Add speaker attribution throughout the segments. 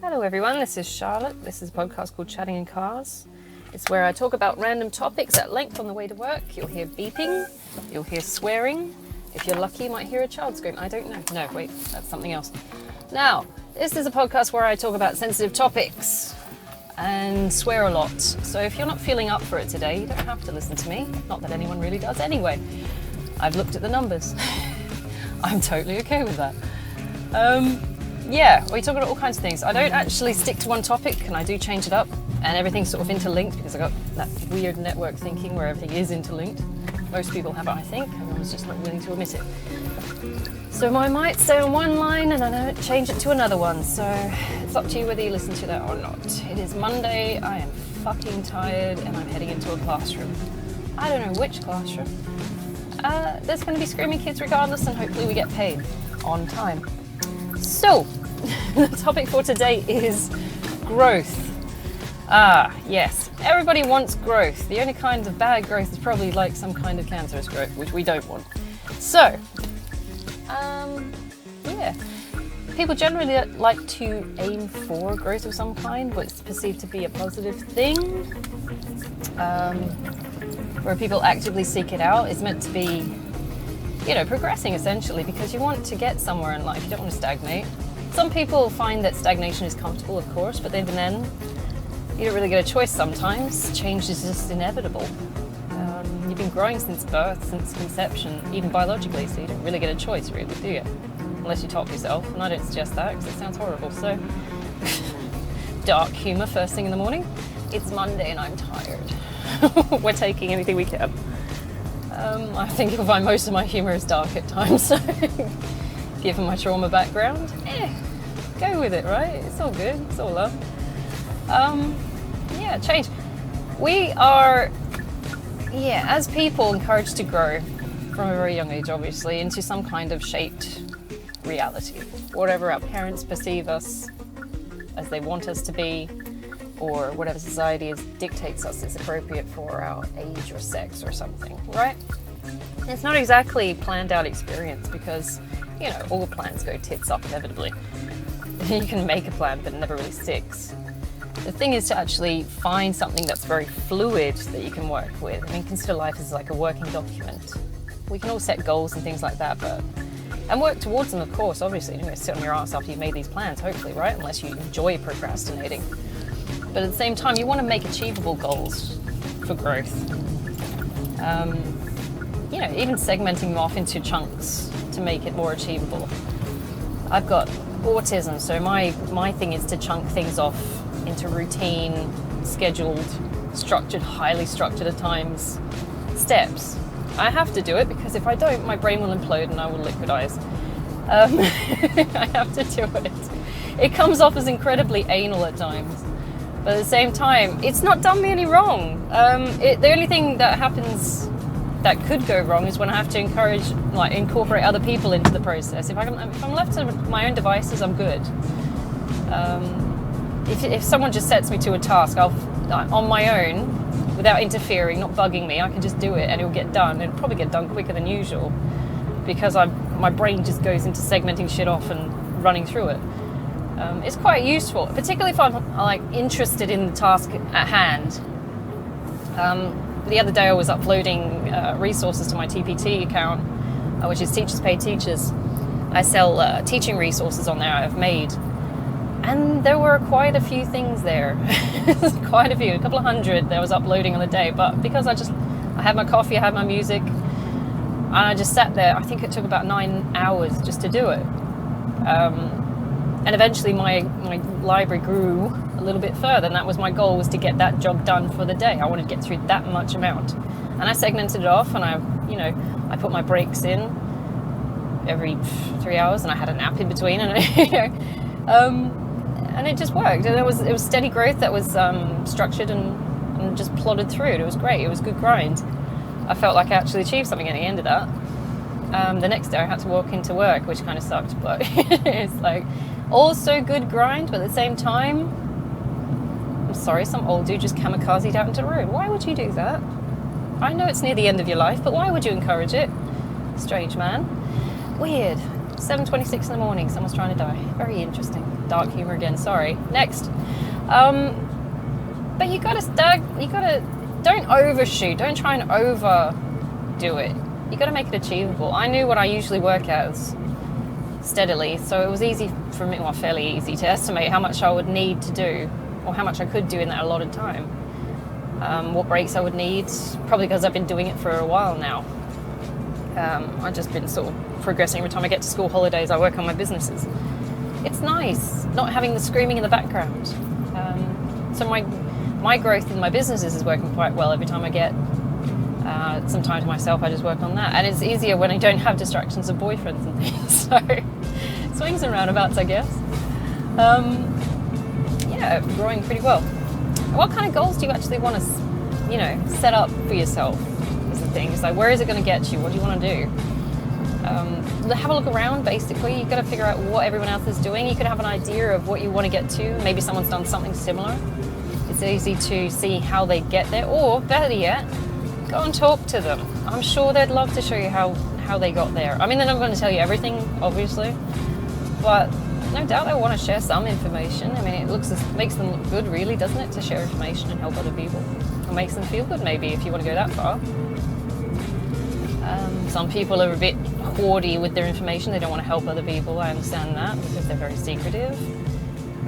Speaker 1: Hello everyone, this is Charlotte. This is a podcast called Chatting in Cars. It's where I talk about random topics at length on the way to work. You'll hear beeping, you'll hear swearing. If you're lucky, you might hear a child scream. I don't know. No, wait, that's something else. Now, this is a podcast where I talk about sensitive topics and swear a lot. So if you're not feeling up for it today, you don't have to listen to me. Not that anyone really does anyway. I've looked at the numbers. I'm totally okay with that. We talk about all kinds of things. I don't actually stick to one topic, and I do change it up, and everything's sort of interlinked because I got that weird network thinking where everything is interlinked. Most people have it, I think, and I was just not willing to admit it. So I might stay on one line and then I change it to another one. So it's up to you whether you listen to that or not. It is Monday. I am fucking tired, and I'm heading into a classroom. I don't know which classroom. There's going to be screaming kids regardless, and hopefully we get paid on time. So, the topic for today is growth. Yes, everybody wants growth. The only kind of bad growth is probably like some kind of cancerous growth, which we don't want. So, people generally like to aim for growth of some kind, what's perceived to be a positive thing, where people actively seek it out. It's meant to be, progressing essentially, because you want to get somewhere in life. You don't want to stagnate. Some people find that stagnation is comfortable, of course, but even then, you don't really get a choice sometimes. Change is just inevitable. You've been growing since birth, since conception, even biologically, so you don't really get a choice, really, do you? Unless you top yourself, and I don't suggest that because it sounds horrible. So, dark humour first thing in the morning. It's Monday and I'm tired. We're taking anything we can. I think you'll find most of my humour is dark at times, so given my trauma background, go with it, right? It's all good, it's all love. Change. We are, as people, encouraged to grow from a very young age, obviously, into some kind of shaped reality. Whatever our parents perceive us as they want us to be, or whatever society dictates us is appropriate for our age or sex or something, right? It's not exactly planned out experience because, all plans go tits up inevitably. You can make a plan, but it never really sticks. The thing is to actually find something that's very fluid that you can work with. I mean, consider life as like a working document. We can all set goals and things like that, and work towards them, of course, obviously. You don't sit on your ass after you've made these plans, hopefully, right? Unless you enjoy procrastinating. But at the same time, you want to make achievable goals for growth. Even segmenting them off into chunks to make it more achievable. I've got autism, so my thing is to chunk things off into routine, scheduled, structured, highly structured at times, steps. I have to do it because if I don't, my brain will implode and I will liquidize. I have to do it. It comes off as incredibly anal at times. But at the same time, it's not done me any wrong. The only thing that happens that could go wrong is when I have to incorporate other people into the process. If I'm left to my own devices, I'm good. If someone just sets me to a task, on my own, without interfering, not bugging me, I can just do it and it'll get done. It'll probably get done quicker than usual because my brain just goes into segmenting shit off and running through it. It's quite useful, particularly if I'm interested in the task at hand. The other day I was uploading resources to my TPT account, which is Teachers Pay Teachers. I sell teaching resources on there I've made. And there were quite a few things there. Quite a few, a couple of hundred that I was uploading on the day. But because I had my coffee, I had my music, and I just sat there. I think it took about 9 hours just to do it. And eventually my library grew a little bit further, and that was my goal, was to get that job done for the day. I wanted to get through that much amount. And I segmented it off, and I put my breaks in every 3 hours, and I had a nap in between, and it just worked. And it was steady growth that was structured and just plodded through it. It was great. It was good grind. I felt like I actually achieved something at the end of that. The next day I had to walk into work, which kind of sucked, but it's also good grind, but at the same time, I'm sorry, some old dude just kamikazed out into the road. Why would you do that? I know it's near the end of your life, but why would you encourage it? Strange man. Weird. 7:26 in the morning, someone's trying to die. Very interesting. Dark humor again, sorry. Next. But you gotta, don't overshoot, don't try and overdo it. You gotta make it achievable. I knew what I usually work as steadily, so it was easy for me, well, fairly easy to estimate how much I would need to do, or how much I could do in that allotted time. What breaks I would need, probably because I've been doing it for a while now. I've just been sort of progressing every time I get to school holidays. I work on my businesses. It's nice not having the screaming in the background. So my growth in my businesses is working quite well. Every time I get some time to myself, I just work on that. And it's easier when I don't have distractions of boyfriends and things. So swings and roundabouts, I guess. Yeah, growing pretty well. What kind of goals do you actually want to, set up for yourself? Is the thing. It's like, where is it going to get you? What do you want to do? Have a look around, basically. You've got to figure out what everyone else is doing. You could have an idea of what you want to get to. Maybe someone's done something similar. It's easy to see how they get there, or better yet, go and talk to them. I'm sure they'd love to show you how they got there. I mean, they're not going to tell you everything, obviously, but no doubt they'll want to share some information. I mean, it makes them look good, really, doesn't it, to share information and help other people? It makes them feel good, maybe, if you want to go that far. Some people are a bit hoardy with their information. They don't want to help other people. I understand that, because they're very secretive.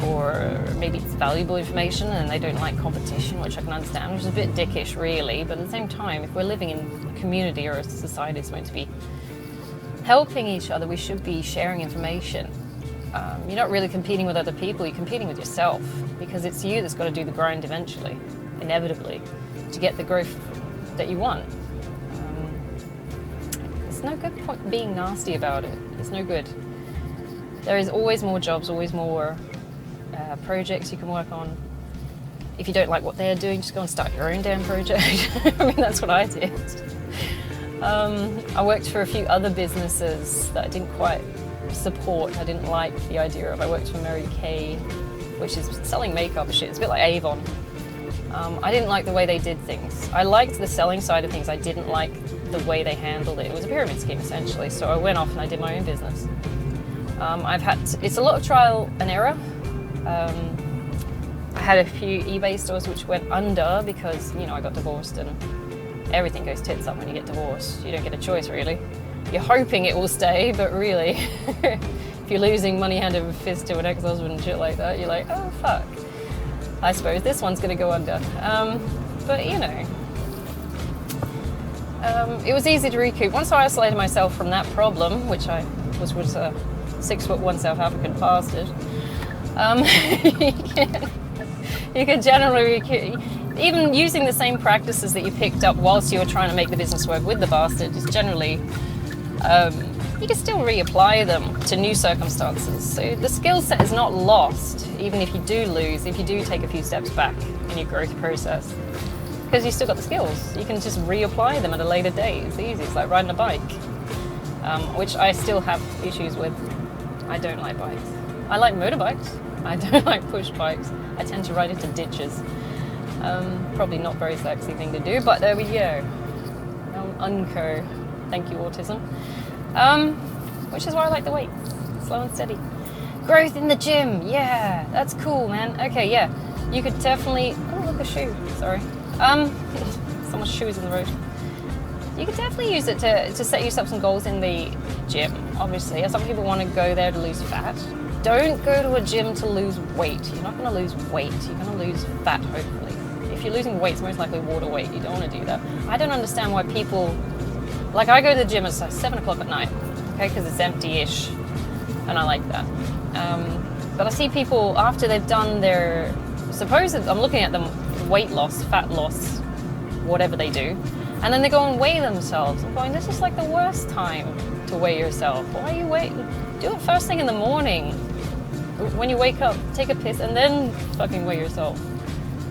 Speaker 1: Or maybe it's valuable information and they don't like competition, which I can understand, which is a bit dickish, really. But at the same time, if we're living in a community or a society that's meant to be helping each other, we should be sharing information. You're not really competing with other people, you're competing with yourself, because it's you that's got to do the grind eventually, inevitably, to get the growth that you want. It's no good point being nasty about it. It's no good. There is always more jobs, always more projects you can work on. If you don't like what they're doing, just go and start your own damn project. I mean, that's what I did. I worked for a few other businesses that I didn't quite support. I didn't like the idea of. I worked for Mary Kay, which is selling makeup shit. It's a bit like Avon. I didn't like the way they did things. I liked the selling side of things. I didn't like the way they handled it. It was a pyramid scheme, essentially. So I went off and I did my own business. It's a lot of trial and error. I had a few eBay stores which went under because, I got divorced, and everything goes tits up when you get divorced. You don't get a choice, really. You're hoping it will stay, but really, if you're losing money hand over fist to an ex-husband and shit like that, you're like, oh, fuck. I suppose this one's going to go under. But, it was easy to recoup. Once I isolated myself from that problem, which I was a 6'1" South African bastard, you can generally, even using the same practices that you picked up whilst you were trying to make the business work with the bastard, is generally, you can still reapply them to new circumstances. So the skill set is not lost, even if you do lose, if you do take a few steps back in your growth process, because you still got the skills. You can just reapply them at a later date. It's easy. It's like riding a bike, which I still have issues with. I don't like bikes. I like motorbikes. I don't like push bikes. I tend to ride into ditches. Probably not very sexy thing to do, but there we go. Unco. Thank you, autism. Which is why I like the weights. Slow and steady. Growth in the gym. Yeah, that's cool, man. Okay, yeah. You could definitely... Oh, look, a shoe. Sorry. Someone's shoe is in the road. You could definitely use it to set yourself some goals in the gym, obviously. Some people want to go there to lose fat. Don't go to a gym to lose weight. You're not going to lose weight. You're going to lose fat, hopefully. If you're losing weight, it's most likely water weight. You don't want to do that. I don't understand why people... Like, I go to the gym at 7 o'clock at night, okay, because it's empty-ish, and I like that. But I see people, after they've done their... I'm looking at them, weight loss, fat loss, whatever they do, and then they go and weigh themselves. I'm going, this is like the worst time to weigh yourself. Why are you waiting? Do it first thing in the morning. When you wake up, take a piss, and then fucking weigh yourself.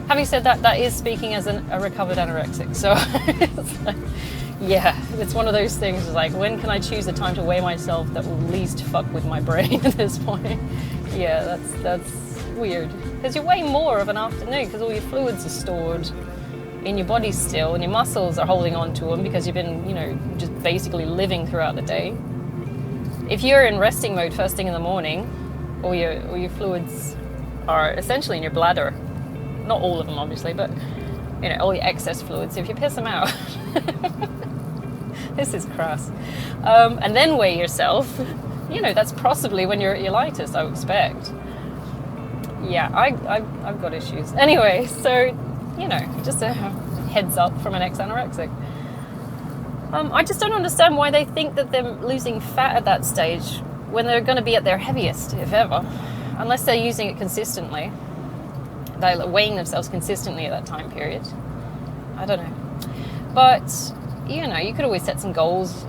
Speaker 1: Having said that, that is speaking as a recovered anorexic. So, it's like, yeah, it's one of those things. It's like, when can I choose a time to weigh myself that will least fuck with my brain at this point? Yeah, that's weird. Because you weigh more of an afternoon because all your fluids are stored in your body still, and your muscles are holding on to them because you've been, just basically living throughout the day. if you're in resting mode first thing in the morning, all your fluids are essentially in your bladder. Not all of them, obviously, but you know, all your excess fluids. If you piss them out, this is crass. And then weigh yourself. You know, that's possibly when you're at your lightest, I would expect. Yeah, I've got issues. Anyway, so, you know, just a heads up from an ex-anorexic. I just don't understand why they think that they're losing fat at that stage when they're going to be at their heaviest, if ever. Unless they're using it consistently. They're weighing themselves consistently at that time period. I don't know. But, you know, you could always set some goals,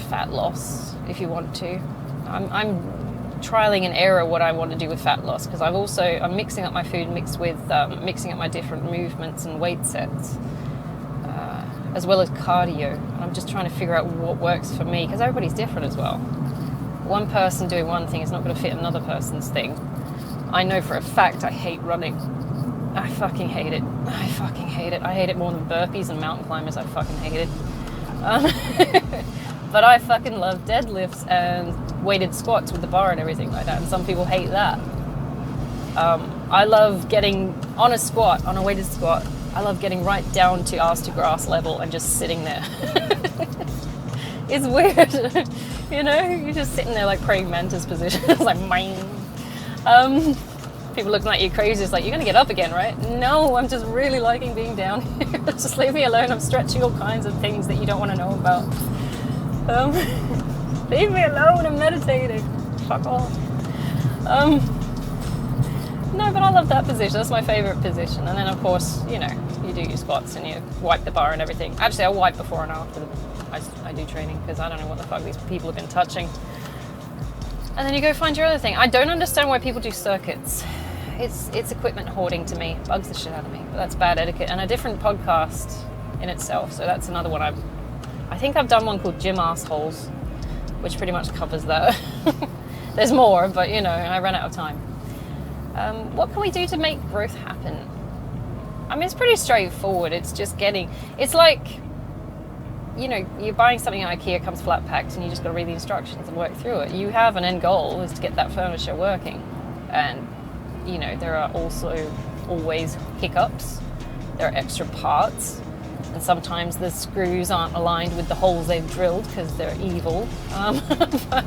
Speaker 1: fat loss, if you want to. I'm trialing and error what I want to do with fat loss, because I'm mixing up my food mixed with mixing up my different movements and weight sets, as well as cardio. I'm just trying to figure out what works for me, because everybody's different as well. One person doing one thing is not going to fit another person's thing. I know for a fact I hate running. I fucking hate it. I fucking hate it. I hate it more than burpees and mountain climbers. I fucking hate it. But I fucking love deadlifts and weighted squats with the bar and everything like that. And some people hate that. I love getting on a squat, on a weighted squat. I love getting right down to ass to grass level and just sitting there. It's weird. You know, you're just sitting there like praying mantis position. It's like mine. People looking at you crazy. It's like, you're gonna get up again, right? No, I'm just really liking being down here. Just leave me alone. I'm stretching all kinds of things that you don't want to know about. Leave me alone. I'm meditating. Fuck off. No, but I love that position. That's my favorite position. And then, of course, you know, you do your squats and you wipe the bar and everything. Actually, I wipe before and after I do training, because I don't know what the fuck these people have been touching. And then you go find your other thing. I don't understand why people do circuits. It's equipment hoarding to me. It bugs the shit out of me. But that's bad etiquette. And a different podcast in itself. So that's another one I think I've done one called Gym Assholes, which pretty much covers that. There's more, but you know, I ran out of time. What can we do to make growth happen? I mean, it's pretty straightforward. It's just it's like, you know, you're buying something at IKEA, comes flat packed, and you just got to read the instructions and work through it. You have an end goal, is to get that furniture working. And, you know, there are also always hiccups. There are extra parts. And sometimes the screws aren't aligned with the holes they've drilled because they're evil. But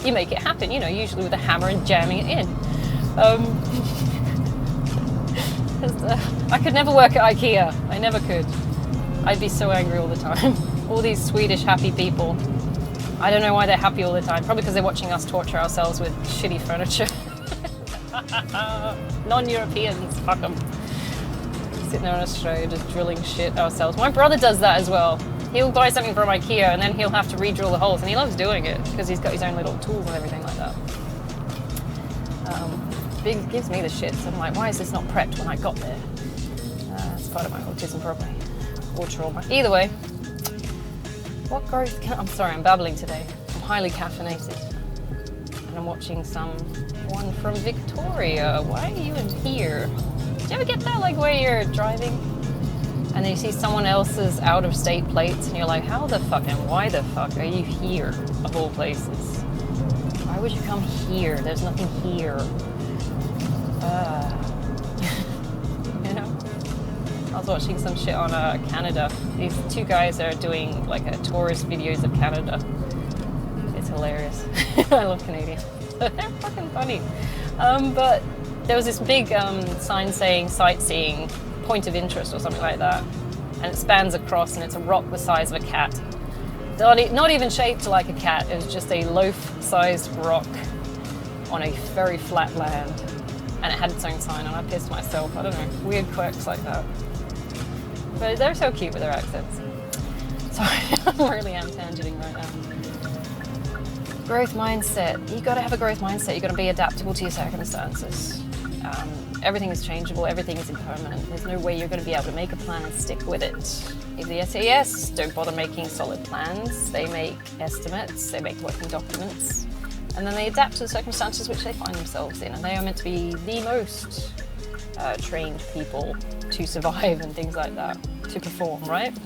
Speaker 1: you make it happen, you know, usually with a hammer and jamming it in. I could never work at IKEA. I never could. I'd be so angry all the time. All these Swedish happy people. I don't know why they're happy all the time. Probably because they're watching us torture ourselves with shitty furniture. Non-Europeans, fuck them. Sitting there in Australia just drilling shit ourselves. My brother does that as well. He'll buy something from IKEA and then he'll have to re-drill the holes, and he loves doing it because he's got his own little tools and everything like that. It gives me the shits. I'm like, why is this not prepped when I got there? It's part of my autism probably, or trauma. Either way, what growth I'm sorry, I'm babbling today. I'm highly caffeinated. And I'm watching someone from Victoria. Why are you in here? Do you ever get that, like, where you're driving and then you see someone else's out-of-state plates and you're like, how the fuck and why the fuck are you here, of all places? Why would you come here? There's nothing here. You know? I was watching some shit on Canada. These two guys are doing like a tourist videos of Canada. It's hilarious. I love Canadians. They're fucking funny. But there was this big sign saying sightseeing, point of interest or something like that. And it spans across and it's a rock the size of a cat. Not even shaped like a cat. It was just a loaf-sized rock on a very flat land. And it had its own sign, and I pissed myself. I don't know, weird quirks like that. But they're so cute with their accents. Sorry, I really am tangenting right now. Growth mindset. You gotta have a growth mindset. You gotta be adaptable to your circumstances. Everything is changeable, everything is impermanent. There's no way you're gonna be able to make a plan and stick with it. If the SAS don't bother making solid plans, they make estimates, they make working documents, and then they adapt to the circumstances which they find themselves in. And they are meant to be the most trained people to survive and things like that, to perform, right?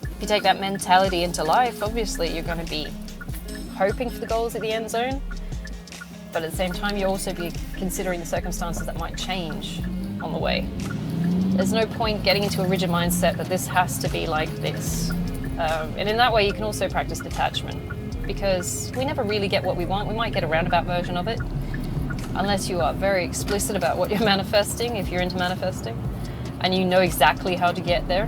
Speaker 1: If you take that mentality into life, obviously you're going to be hoping for the goals at the end zone, but at the same time you also be considering the circumstances that might change on the way. There's no point getting into a rigid mindset that this has to be like this. And in that way you can also practice detachment, because we never really get what we want. We might get a roundabout version of it, unless you are very explicit about what you're manifesting, if you're into manifesting, and you know exactly how to get there,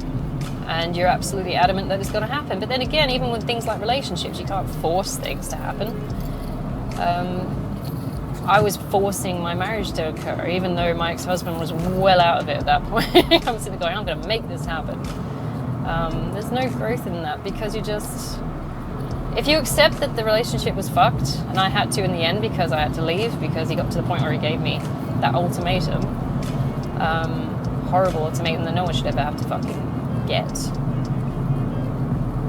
Speaker 1: and you're absolutely adamant that it's going to happen. But then again, even with things like relationships, you can't force things to happen. I was forcing my marriage to occur, even though my ex-husband was well out of it at that point. I'm sitting there going, I'm going to make this happen. There's no growth in that, because if you accept that the relationship was fucked, and I had to in the end because I had to leave, because he got to the point where he gave me that ultimatum, horrible ultimatum that no one should ever have to fucking get.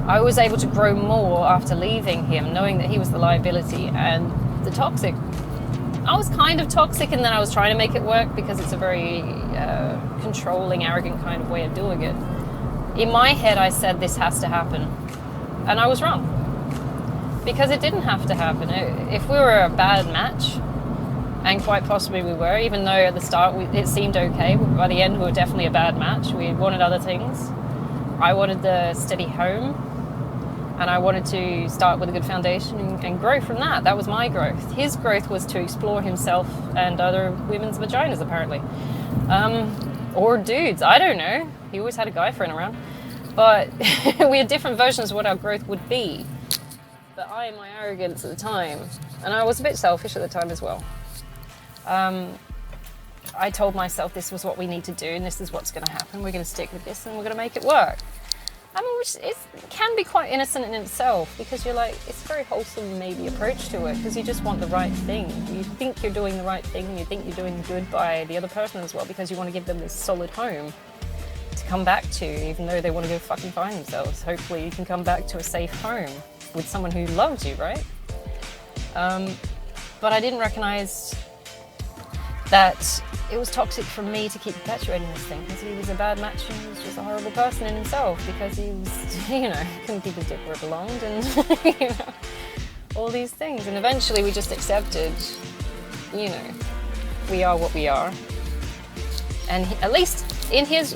Speaker 1: I was able to grow more after leaving him, knowing that he was the liability and the toxic. I was kind of toxic, and then I was trying to make it work, because it's a very controlling, arrogant kind of way of doing it. In my head, I said this has to happen, and I was wrong, because it didn't have to happen. If we were a bad match, and quite possibly we were, even though at the start it seemed okay, by the end we were definitely a bad match. We wanted other things. I wanted the steady home, and I wanted to start with a good foundation and grow from that. That was my growth. His growth was to explore himself and other women's vaginas, apparently. Or dudes, I don't know. He always had a guy friend around. But we had different versions of what our growth would be. But I, in my arrogance at the time, and I was a bit selfish at the time as well, I told myself this was what we need to do, and this is what's going to happen. We're going to stick with this, and we're going to make it work. I mean, which it can be quite innocent in itself, because you're like, it's a very wholesome maybe approach to it, because you just want the right thing. You think you're doing the right thing, and you think you're doing good by the other person as well, because you want to give them this solid home to come back to, even though they want to go fucking find themselves. Hopefully you can come back to a safe home with someone who loves you, right? But I didn't recognize that it was toxic for me to keep perpetuating this thing, because he was a bad match and he was just a horrible person in himself, because he was, couldn't keep his dick where it belonged, and, all these things. And eventually we just accepted, we are what we are. And at least in his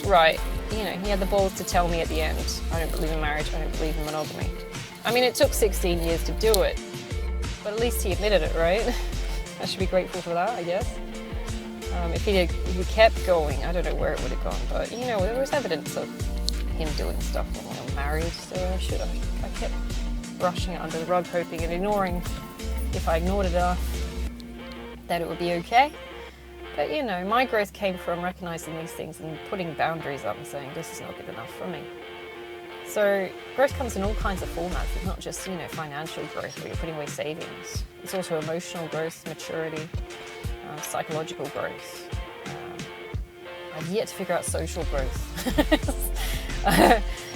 Speaker 1: right, he had the balls to tell me at the end, I don't believe in marriage, I don't believe in monogamy. I mean, it took 16 years to do it, but at least he admitted it, right? I should be grateful for that, I guess. If he kept going, I don't know where it would have gone, but there was evidence of him doing stuff when we were married, so I kept brushing it under the rug, hoping and ignoring, if I ignored it enough, that it would be okay. But my growth came from recognizing these things and putting boundaries up and saying, this is not good enough for me. So growth comes in all kinds of formats. It's not just, financial growth where you're putting away savings. It's also emotional growth, maturity, psychological growth. I've yet to figure out social growth.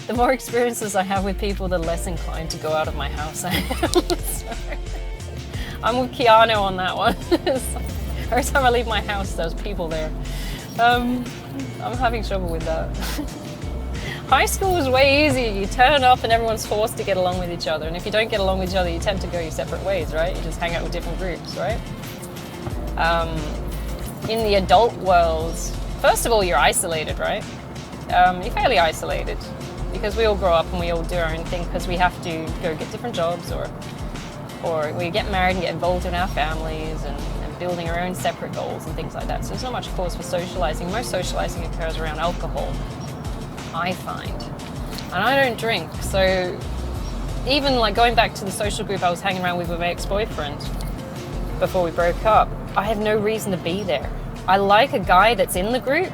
Speaker 1: The more experiences I have with people, the less inclined to go out of my house I am. So, I'm with Keanu on that one. Every time I leave my house, there's people there. I'm having trouble with that. High school was way easier. You turn up and everyone's forced to get along with each other. And if you don't get along with each other, you tend to go your separate ways, right? You just hang out with different groups, right? In the adult world, first of all, you're isolated, right? You're fairly isolated, because we all grow up and we all do our own thing, because we have to go get different jobs, or we get married and get involved in our families and building our own separate goals and things like that. So there's not much cause for socializing. Most socializing occurs around alcohol, I find. And I don't drink, so even like going back to the social group I was hanging around with my ex-boyfriend before we broke up, I have no reason to be there. I like a guy that's in the group.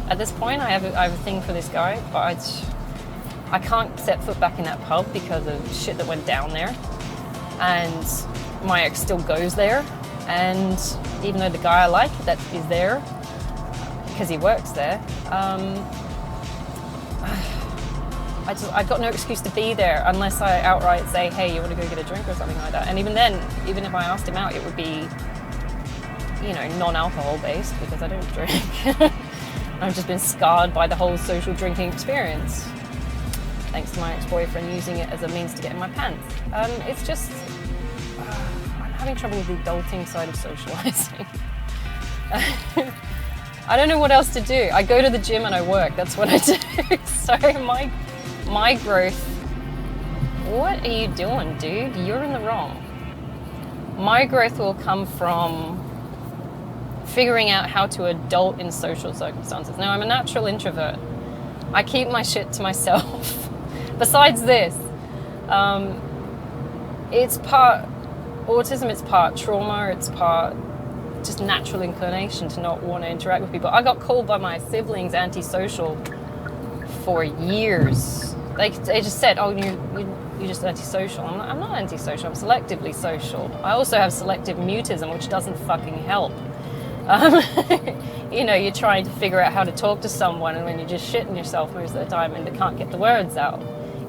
Speaker 1: At this point, I have a thing for this guy, but I can't set foot back in that pub because of shit that went down there. And my ex still goes there. And even though the guy I like that is there, because he works there, I got no excuse to be there unless I outright say, hey, you want to go get a drink or something like that. And even then, even if I asked him out, it would be, non-alcohol based, because I don't drink. I've just been scarred by the whole social drinking experience. thanks to my ex-boyfriend using it as a means to get in my pants. It's just, I'm having trouble with the adulting side of socializing. I don't know what else to do. I go to the gym and I work, that's what I do. So my growth, what are you doing, dude? You're in the wrong. My growth will come from figuring out how to adult in social circumstances. Now, I'm a natural introvert. I keep my shit to myself. Besides this, it's part autism, it's part trauma, it's part just natural inclination to not want to interact with people. I got called by my siblings antisocial for years. They just said, oh, you're just antisocial. I'm not antisocial, I'm selectively social. I also have selective mutism, which doesn't fucking help. You know, you're trying to figure out how to talk to someone and when you're just shitting yourself most of the time and can't get the words out.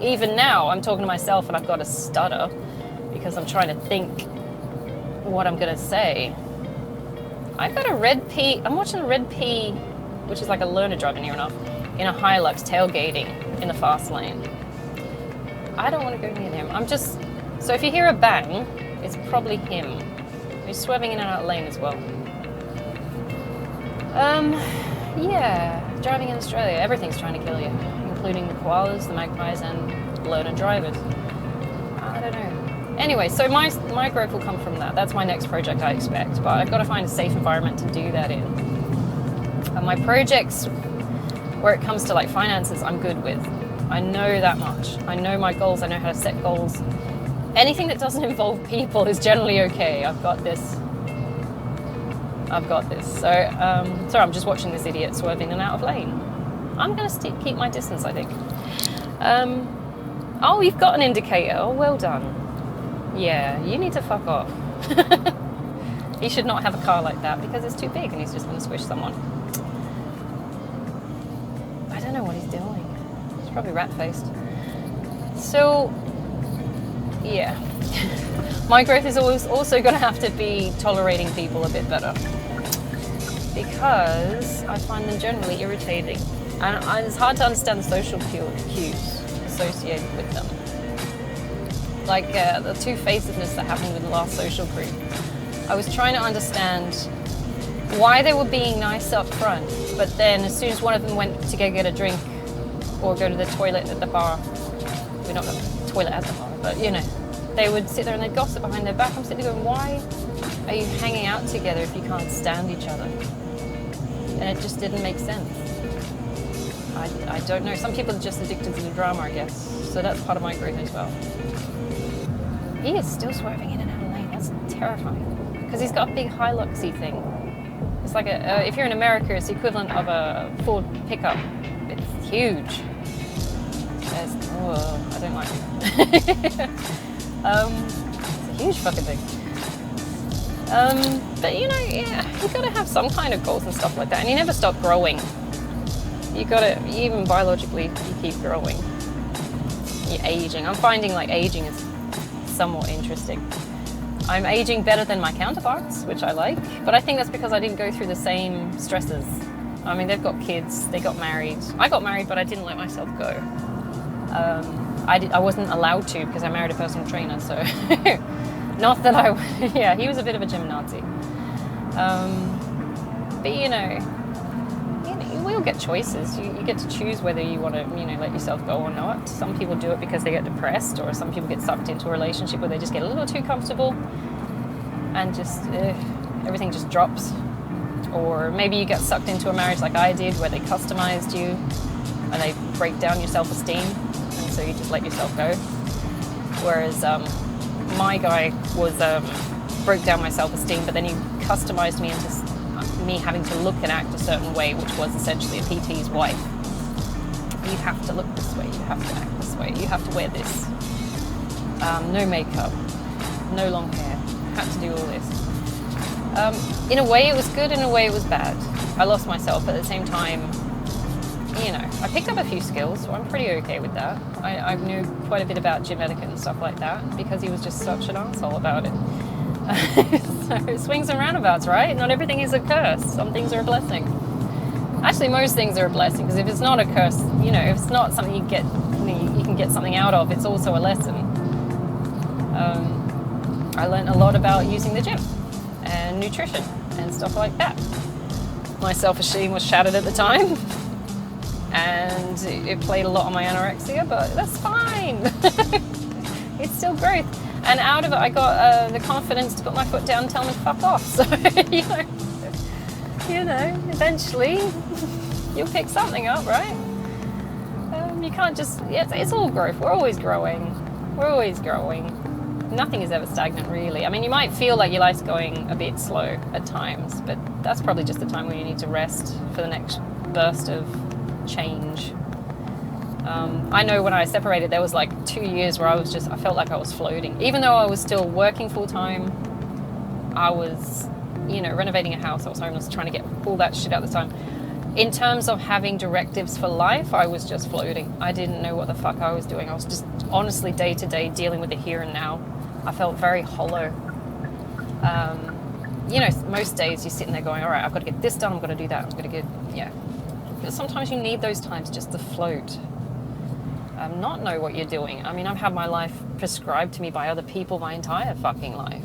Speaker 1: Even now, I'm talking to myself and I've got a stutter because I'm trying to think what I'm going to say. I've got a red P, I'm watching a red P, which is like a learner driving near enough, in a Hilux tailgating in the fast lane. I don't want to go near him. So if you hear a bang, it's probably him. He's swerving in and out of lane as well. Yeah, driving in Australia, everything's trying to kill you, including the koalas, the magpies, and learner drivers. I don't know. Anyway, so my growth will come from that. That's my next project, I expect, but I've got to find a safe environment to do that in. And my projects, where it comes to like finances, I'm good with. I know that much. I know my goals. I know how to set goals. Anything that doesn't involve people is generally okay. I've got this. So, sorry, I'm just watching this idiot swerve in and out of lane. I'm going to keep my distance, I think. Oh, you've got an indicator. Oh, well done. Yeah, you need to fuck off. He should not have a car like that because it's too big and he's just going to squish someone. I don't know what he's doing. He's probably rat-faced. So, yeah. My growth is also going to have to be tolerating people a bit better because I find them generally irritating. And it's hard to understand the social cues associated with them. Like the two-facedness that happened with the last social group. I was trying to understand why they were being nice up front, but then as soon as one of them went to go get a drink or go to the toilet at the bar, we're not going to the toilet at the bar, but you know, they would sit there and they'd gossip behind their back. I'm sitting there going, why are you hanging out together if you can't stand each other? And it just didn't make sense. I don't know. Some people are just addicted to the drama, I guess. So that's part of my growth as well. He is still swerving in and out of lane. That's terrifying. Because he's got a big Hiluxy thing. It's like if you're in America, it's the equivalent of a Ford pickup. It's huge. I don't like it. It's a huge fucking thing. But you know, yeah, you gotta have some kind of goals and stuff like that, and you never stop growing. Even biologically, you keep growing. You're aging. I'm finding like aging is somewhat interesting. I'm aging better than my counterparts, which I like, but I think that's because I didn't go through the same stresses. I mean, they've got kids, they got married. I got married, but I didn't let myself go. I wasn't allowed to because I married a personal trainer, so not that yeah, he was a bit of a gym Nazi. But you know, we all get choices. You get to choose whether you want to, let yourself go or not. Some people do it because they get depressed, or some people get sucked into a relationship where they just get a little too comfortable and just everything just drops. Or maybe you get sucked into a marriage like I did, where they customized you and they break down your self-esteem, and so you just let yourself go. Whereas my guy was broke down my self-esteem, but then he customized me into me having to look and act a certain way, which was essentially a PT's wife. You have to look this way, you have to act this way, you have to wear this. No makeup, no long hair, had to do all this. In a way it was good, in a way it was bad. I lost myself, but at the same time, I picked up a few skills, so I'm pretty okay with that. I knew quite a bit about gym etiquette and stuff like that, because he was just such an asshole about it. So swings and roundabouts, right? Not everything is a curse. Some things are a blessing. Actually, most things are a blessing, because if it's not a curse, if it's not something you can get something out of, it's also a lesson. I learned a lot about using the gym and nutrition and stuff like that. My self-esteem was shattered at the time, and it played a lot on my anorexia, but that's fine. It's still growth. And out of it, I got the confidence to put my foot down and tell them to fuck off. So, eventually you'll pick something up, right? You can't just, it's all growth. We're always growing. Nothing is ever stagnant, really. I mean, you might feel like your life's going a bit slow at times, but that's probably just the time where you need to rest for the next burst of change. I know when I separated, there was like 2 years where I felt like I was floating. Even though I was still working full time, I was, renovating a house, I was homeless, trying to get all that shit out of the time. In terms of having directives for life, I was just floating. I didn't know what the fuck I was doing. I was just honestly day to day dealing with the here and now. I felt very hollow. Most days you're sitting there going, all right, I've got to get this done, I'm going to do that, I'm going to But sometimes you need those times just to float. Not know what you're doing. I mean, I've had my life prescribed to me by other people my entire fucking life.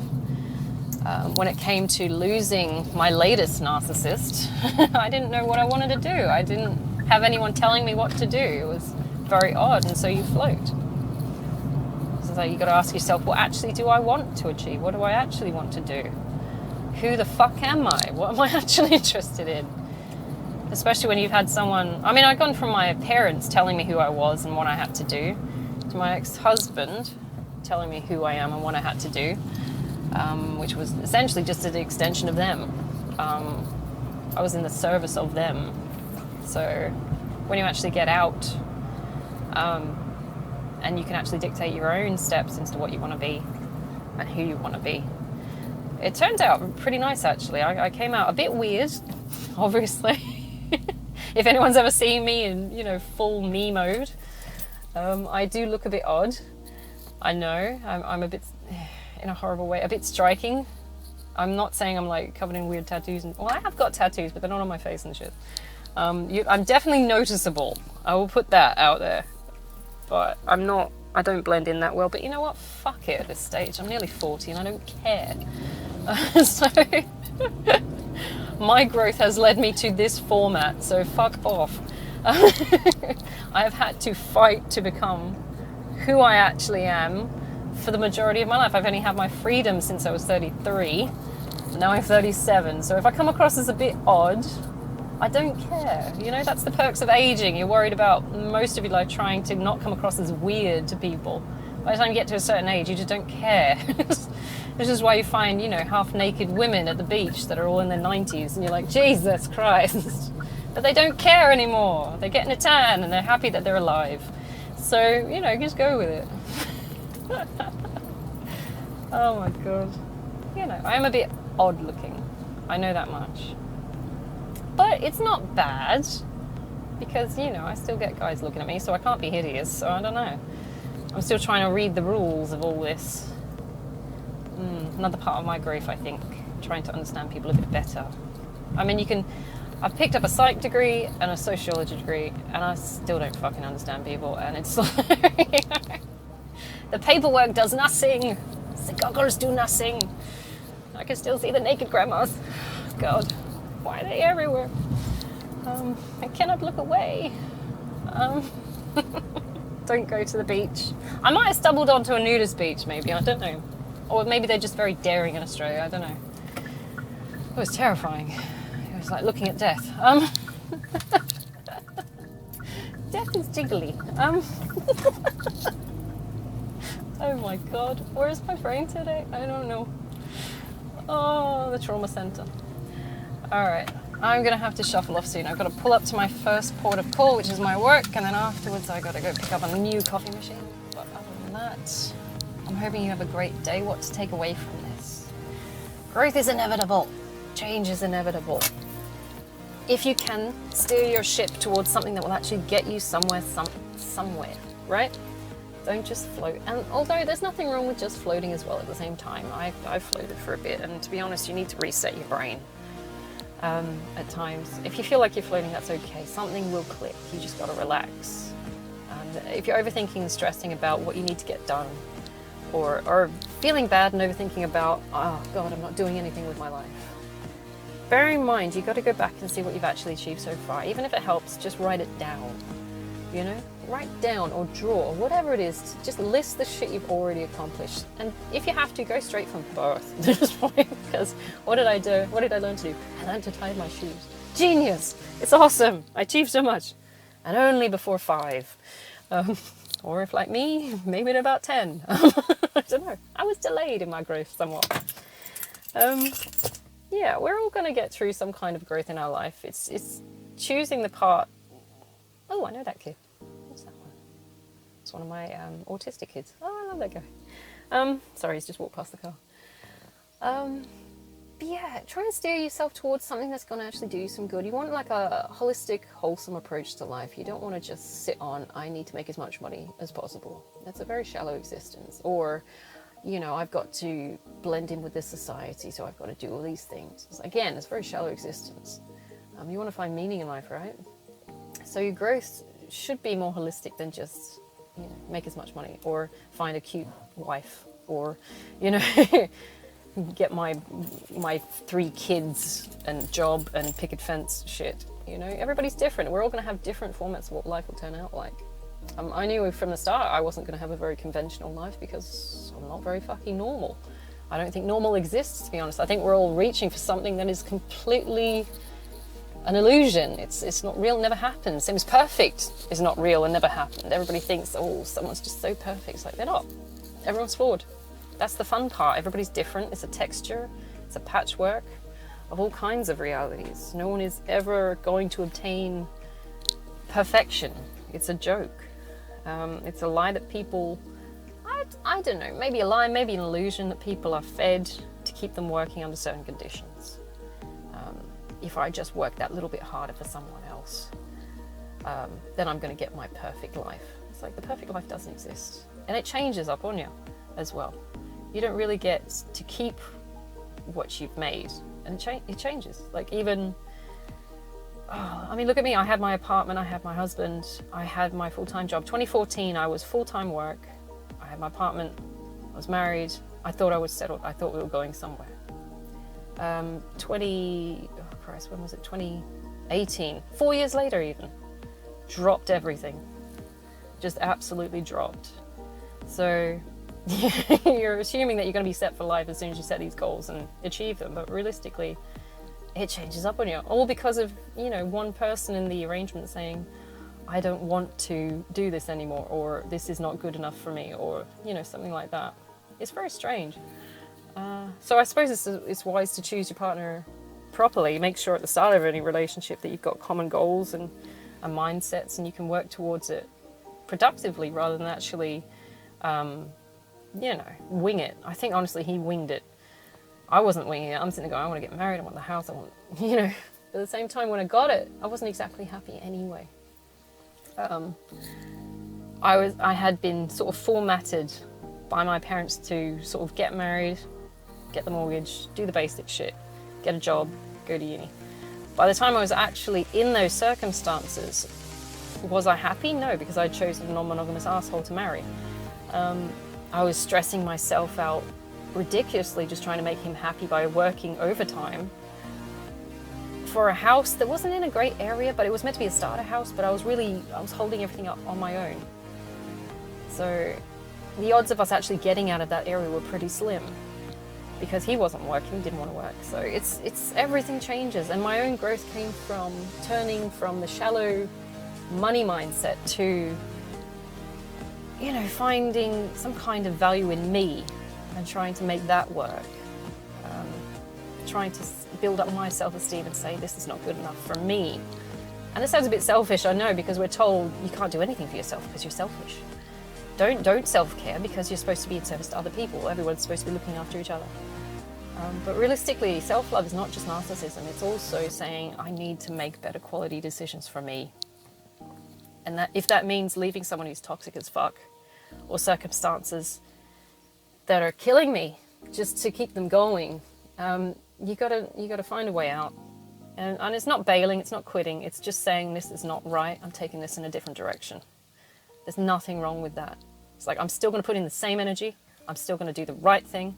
Speaker 1: When it came to losing my latest narcissist, I didn't know what I wanted to do. I didn't have anyone telling me what to do. It was very odd, and so you float. So you got to ask yourself, what actually do I want to achieve? What do I actually want to do? Who the fuck am I? What am I actually interested in? Especially when you've had someone... I mean, I've gone from my parents telling me who I was and what I had to do, to my ex-husband telling me who I am and what I had to do, which was essentially just an extension of them. I was in the service of them. So when you actually get out, and you can actually dictate your own steps into what you want to be and who you want to be, it turned out pretty nice, actually. I came out a bit weird, obviously. If anyone's ever seen me in, full me mode, I do look a bit odd. I know, I'm a bit, in a horrible way, a bit striking. I'm not saying I'm like covered in weird tattoos. Well, I have got tattoos, but they're not on my face and shit. I'm definitely noticeable. I will put that out there. But I don't blend in that well. But you know what? Fuck it at this stage. I'm nearly 40 and I don't care. So my growth has led me to this format, so fuck off. I have had to fight to become who I actually am for the majority of my life. I've only had my freedom since I was 33. Now I'm 37. So if I come across as a bit odd, I don't care. That's the perks of aging. You're worried about most of your life trying to not come across as weird to people. By the time you get to a certain age, you just don't care. This is why you find, half-naked women at the beach that are all in their 90s, and you're like, Jesus Christ. But they don't care anymore. They're getting a tan, and they're happy that they're alive. So, just go with it. Oh my God. I am a bit odd-looking. I know that much. But it's not bad, because, I still get guys looking at me, so I can't be hideous, so I don't know. I'm still trying to read the rules of all this. Another part of my growth, I think, trying to understand people a bit better. I mean, I've picked up a psych degree and a sociology degree, and I still don't fucking understand people, and it's like, the paperwork does nothing. The goggles do nothing. I can still see the naked grandmas. God, why are they everywhere? I cannot look away. Don't go to the beach. I might have stumbled onto a nudist beach, maybe, I don't know. Or maybe they're just very daring in Australia, I don't know. It was terrifying. It was like looking at death. Death is jiggly. Oh my God, where is my brain today? I don't know. Oh, the trauma center. Alright, I'm gonna have to shuffle off soon. I've got to pull up to my first port of call, which is my work, and then afterwards I gotta go pick up a new coffee machine. But other than that, I'm hoping you have a great day. What to take away from this? Growth is inevitable. Change is inevitable. If you can, steer your ship towards something that will actually get you somewhere, right? Don't just float. And although there's nothing wrong with just floating as well at the same time. I've floated for a bit, and to be honest, you need to reset your brain at times. If you feel like you're floating, that's okay. Something will click. You just got to relax. if you're overthinking and stressing about what you need to get done, or feeling bad and overthinking about, oh God, I'm not doing anything with my life, bear in mind, you've got to go back and see what you've actually achieved so far. Even if it helps, just write it down, you know? Write down or draw, or whatever it is, just list the shit you've already accomplished. And if you have to, go straight from birth to this point, because what did I do? What did I learn to do? I learned to tie my shoes. Genius! It's awesome! I achieved so much. And only before 5. Or if like me, maybe at about 10. I don't know. I was delayed in my growth somewhat. Yeah, we're all going to get through some kind of growth in our life. It's choosing the part. Oh, I know that kid. What's that one? It's one of my autistic kids. Oh, I love that guy. Sorry, he's just walked past the car. But yeah, try and steer yourself towards something that's going to actually do you some good. You want like a holistic, wholesome approach to life. You don't want to just sit on, I need to make as much money as possible. That's a very shallow existence. Or, you know, I've got to blend in with this society, so I've got to do all these things. Again, it's a very shallow existence. You want to find meaning in life, right? So your growth should be more holistic than just, you know, make as much money or find a cute wife or, you know, get my 3 kids and job and picket fence shit. You know, everybody's different. We're all going to have different formats of what life will turn out like. I knew from the start I wasn't going to have a very conventional life because I'm not very fucking normal. I don't think normal exists, to be honest. I think we're all reaching for something that is completely an illusion. It's not real, never happened. Same as perfect is not real and never happened. Everybody thinks, oh, someone's just so perfect. It's like, they're not. Everyone's flawed. That's the fun part. Everybody's different. It's a texture. It's a patchwork of all kinds of realities. No one is ever going to obtain perfection. It's a joke. It's a lie that people, I don't know, maybe a lie, maybe an illusion that people are fed to keep them working under certain conditions. If I just work that little bit harder for someone else, then I'm going to get my perfect life. It's like the perfect life doesn't exist. And it changes up on you as well. You don't really get to keep what you've made, and it changes. Like even, I mean, look at me. I had my apartment, I had my husband, I had my full-time job. 2014, I was full-time work. I had my apartment, I was married. I thought I was settled. I thought we were going somewhere. When was it? 2018, 4 years later even, dropped everything. Just absolutely dropped. So you're assuming that you're going to be set for life as soon as you set these goals and achieve them, but realistically it changes up on you, all because of, you know, one person in the arrangement saying, I don't want to do this anymore, or this is not good enough for me, or, you know, something like that. It's very strange. So I suppose it's wise to choose your partner properly. Make sure at the start of any relationship that you've got common goals and mindsets, and you can work towards it productively rather than actually you know, wing it. I think honestly he winged it. I wasn't winging it. I'm sitting there going, I want to get married, I want the house, I want, you know. But at the same time, when I got it, I wasn't exactly happy anyway. I had been sort of formatted by my parents to sort of get married, get the mortgage, do the basic shit, get a job, go to uni. By the time I was actually in those circumstances, was I happy? No, because I chose a non-monogamous asshole to marry. I was stressing myself out ridiculously just trying to make him happy by working overtime for a house that wasn't in a great area, but it was meant to be a starter house, but I was holding everything up on my own. So the odds of us actually getting out of that area were pretty slim because he wasn't working, didn't want to work. So it's everything changes, and my own growth came from turning from the shallow money mindset to, you know, finding some kind of value in me and trying to make that work. Trying to build up my self-esteem and say, this is not good enough for me. And this sounds a bit selfish, I know, because we're told you can't do anything for yourself because you're selfish. Don't self-care because you're supposed to be in service to other people. Everyone's supposed to be looking after each other. But realistically, self-love is not just narcissism. It's also saying, I need to make better quality decisions for me. And that if that means leaving someone who's toxic as fuck, or circumstances that are killing me just to keep them going, you gotta find a way out. And it's not bailing, it's not quitting, it's just saying this is not right, I'm taking this in a different direction. There's nothing wrong with that. It's like, I'm still going to put in the same energy. I'm still going to do the right thing.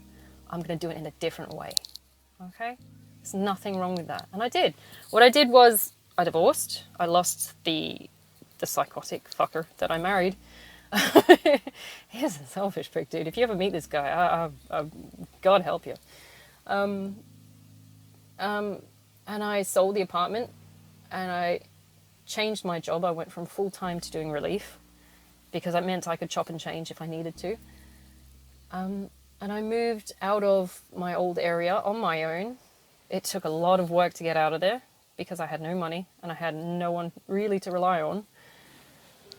Speaker 1: I'm going to do it in a different way. Okay? There's nothing wrong with that. And I did. What I did was I divorced. I lost the psychotic fucker that I married. He's a selfish prick, dude. If you ever meet this guy, God help you. And I sold the apartment and I changed my job. I went from full-time to doing relief because that meant I could chop and change if I needed to. And I moved out of my old area on my own. It took a lot of work to get out of there because I had no money and I had no one really to rely on.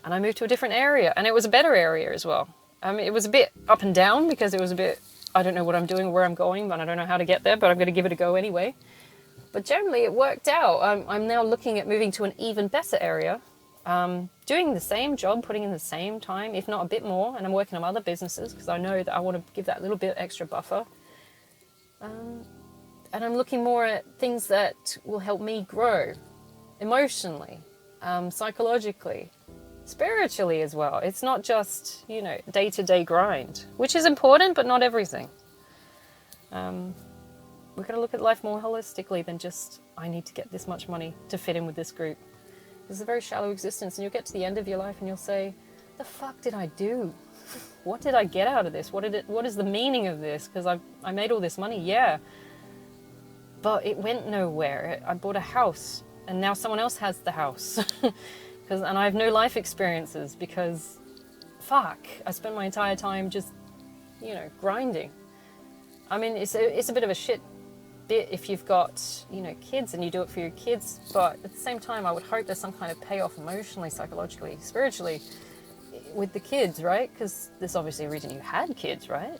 Speaker 1: And I moved to a different area, and it was a better area as well. It was a bit up and down because it was a bit, I don't know what I'm doing, where I'm going, but I don't know how to get there, but I'm going to give it a go anyway. But generally it worked out. I'm now looking at moving to an even better area, doing the same job, putting in the same time, if not a bit more, and I'm working on other businesses because I know that I want to give that little bit extra buffer. And I'm looking more at things that will help me grow emotionally, psychologically, spiritually as well. It's not just, day-to-day grind, which is important, but not everything. We're going to look at life more holistically than just, I need to get this much money to fit in with this group. This is a very shallow existence, and you'll get to the end of your life and you'll say, the fuck did I do? What did I get out of this? What is the meaning of this? Because I made all this money, yeah. But it went nowhere. I bought a house, and now someone else has the house. And I have no life experiences because, fuck, I spent my entire time just, grinding. I mean, it's a bit of a shit bit if you've got, kids and you do it for your kids. But at the same time, I would hope there's some kind of payoff emotionally, psychologically, spiritually with the kids, right? Because there's obviously a reason you had kids, right?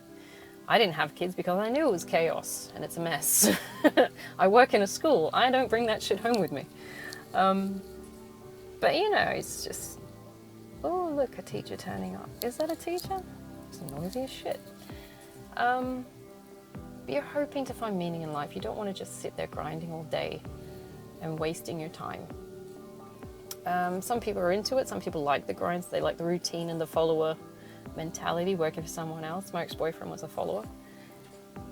Speaker 1: I didn't have kids because I knew it was chaos and it's a mess. I work in a school. I don't bring that shit home with me. But it's just, oh, look, a teacher turning up. Is that a teacher? It's noisy as shit. But you're hoping to find meaning in life. You don't want to just sit there grinding all day and wasting your time. Some people are into it. Some people like the grinds. They like the routine and the follower mentality, working for someone else. My ex-boyfriend was a follower.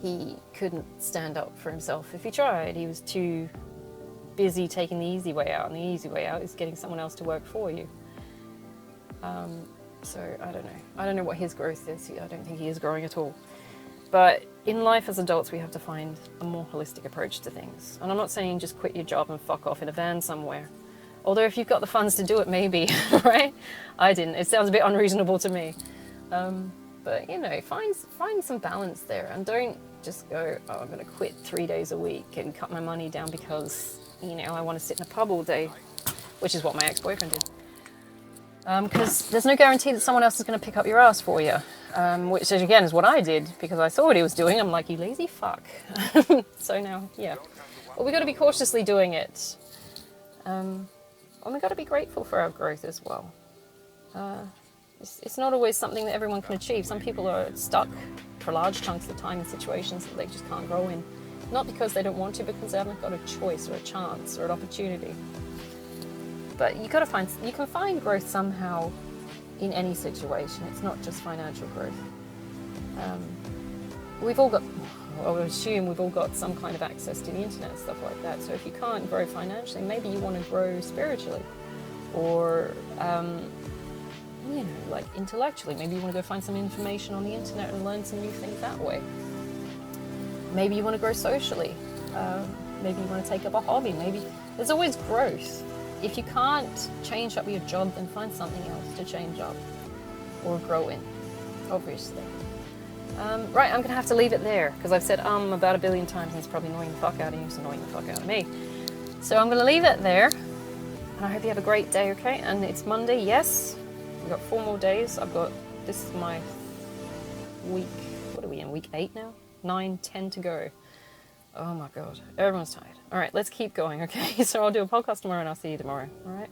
Speaker 1: He couldn't stand up for himself if he tried. He was too busy taking the easy way out, and the easy way out is getting someone else to work for you. So I don't know what his growth is. I don't think he is growing at all. But in life as adults, we have to find a more holistic approach to things. And I'm not saying just quit your job and fuck off in a van somewhere. Although if you've got the funds to do it, maybe, right? I didn't. It sounds a bit unreasonable to me. But find some balance there, and don't just go, oh, I'm going to quit 3 days a week and cut my money down because I want to sit in a pub all day, which is what my ex-boyfriend did. Because there's no guarantee that someone else is going to pick up your ass for you, which again is what I did because I saw what he was doing. I'm like, you lazy fuck. So now, yeah. Well, we got to be cautiously doing it. And we got to be grateful for our growth as well. It's not always something that everyone can achieve. Some people are stuck for large chunks of the time in situations that they just can't grow in. Not because they don't want to, because they haven't got a choice or a chance or an opportunity. But you can find growth somehow in any situation. It's not just financial growth. I would assume we've all got some kind of access to the internet and stuff like that. So if you can't grow financially, maybe you want to grow spiritually, or like intellectually. Maybe you want to go find some information on the internet and learn some new things that way. Maybe you want to grow socially. Maybe you want to take up a hobby. Maybe there's always growth. If you can't change up your job, then find something else to change up or grow in, obviously. Right, I'm going to have to leave it there because I've said about a billion times and it's probably annoying the fuck out of you. It's annoying the fuck out of me. So I'm going to leave it there, and I hope you have a great day, okay? And it's Monday, yes. We've got 4 more days. This is my week, what are we in, week 8 now? 9, 10 to go. Oh my God, everyone's tired. All right, let's keep going, okay? So I'll do a podcast tomorrow and I'll see you tomorrow, all right?